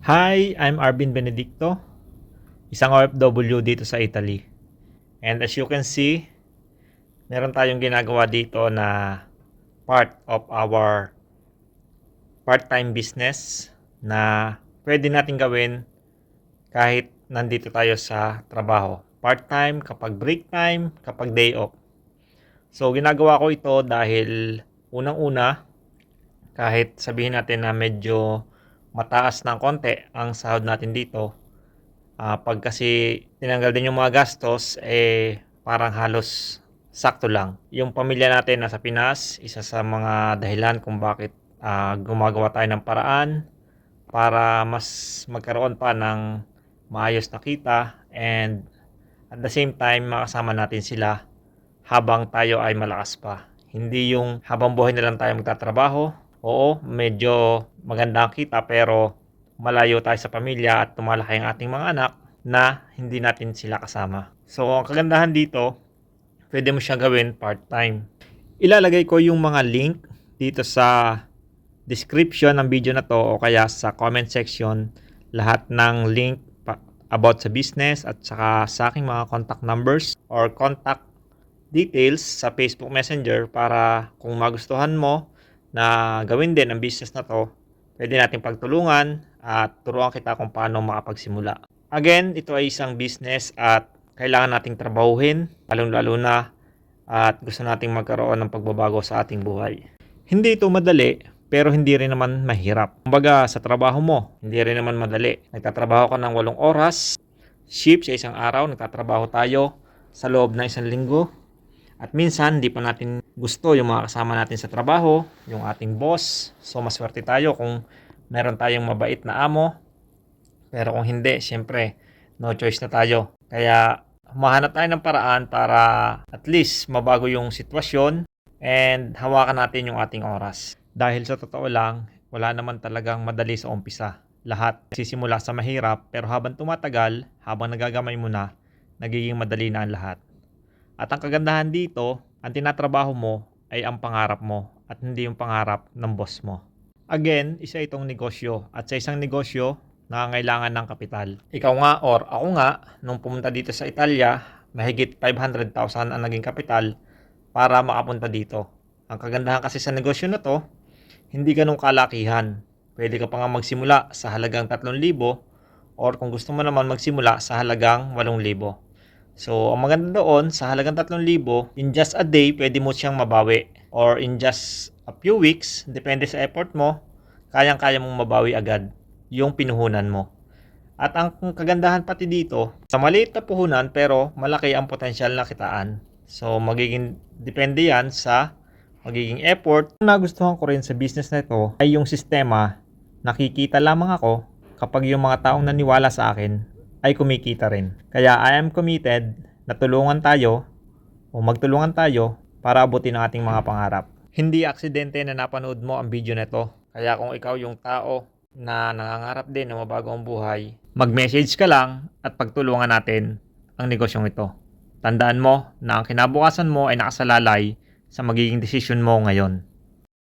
Hi, I'm Arvin Benedicto, isang OFW dito sa Italy. And as you can see, meron tayong ginagawa dito na part of our part-time business na pwede natin gawin kahit nandito tayo sa trabaho. Part-time, kapag break time, kapag day off. So ginagawa ko ito dahil unang-una, kahit sabihin natin na medyo mataas ng konti ang sahod natin dito, pag kasi tinanggal din yung mga gastos, parang halos sakto lang. Yung pamilya natin nasa Pinas, isa sa mga dahilan kung bakit gumagawa tayo ng paraan para mas magkaroon pa ng maayos na kita, and at the same time makasama natin sila habang tayo ay malakas pa. Hindi yung habang buhay na lang tayo magtatrabaho. Oo, medyo maganda ang kita pero malayo tayo sa pamilya at tumalaki ang ating mga anak na hindi natin sila kasama. So, ang kagandahan dito, pwede mo siya gawin part-time. Ilalagay ko yung mga link dito sa description ng video na to o kaya sa comment section, lahat ng link about sa business at saka sa aking mga contact numbers or contact details sa Facebook Messenger para kung magustuhan mo na gawin din ang business na to, pwede natin pagtulungan at turuan kita kung paano makapagsimula. Again, ito ay isang business at kailangan nating trabahuhin, lalong-lalo na at gusto nating magkaroon ng pagbabago sa ating buhay. Hindi ito madali, pero hindi rin naman mahirap. Kumbaga, sa trabaho mo, hindi rin naman madali. Nagtatrabaho ka ng 8 oras, shift sa isang araw, nagtatrabaho tayo sa loob ng isang linggo. At minsan, di pa natin gusto yung mga kasama natin sa trabaho, yung ating boss. So, maswerte tayo kung meron tayong mabait na amo. Pero kung hindi, syempre, no choice na tayo. Kaya, humahanap tayo ng paraan para at least mabago yung sitwasyon and hawakan natin yung ating oras. Dahil sa totoo lang, wala naman talagang madali sa umpisa. Lahat sisimula sa mahirap, pero habang tumatagal, habang nagagamay mo na, nagiging madali na ang lahat. At ang kagandahan dito, ang tinatrabaho mo ay ang pangarap mo at hindi yung pangarap ng boss mo. Again, isa itong negosyo at sa isang negosyo, nangangailangan ng kapital. Ikaw nga or ako nga, nung pumunta dito sa Italia, mahigit 500,000 ang naging kapital para makapunta dito. Ang kagandahan kasi sa negosyo na to, hindi ganun kalakihan. Pwede ka pa nga magsimula sa halagang 3,000 or kung gusto mo naman magsimula sa halagang 8,000. So, ang maganda doon, sa halagang 3,000, in just a day, pwede mo siyang mabawi. Or in just a few weeks, depende sa effort mo, kayang-kaya mong mabawi agad yung pinuhunan mo. At ang kagandahan pati dito, sa maliit na puhunan pero malaki ang potensyal na kitaan. So, magiging depende yan sa magiging effort. Ang nagustuhan ko rin sa business na ito ay yung sistema, nakikita lamang ako kapag yung mga taong naniwala sa akin ay kumikita rin. Kaya I am committed na tulungan tayo o magtulungan tayo para abutin ang ating mga pangarap. Hindi aksidente na napanood mo ang video na ito. Kaya kung ikaw yung tao na nangangarap din na mabago ang buhay, mag-message ka lang at pagtulungan natin ang negosyong ito. Tandaan mo na ang kinabukasan mo ay nakasalalay sa magiging desisyon mo ngayon.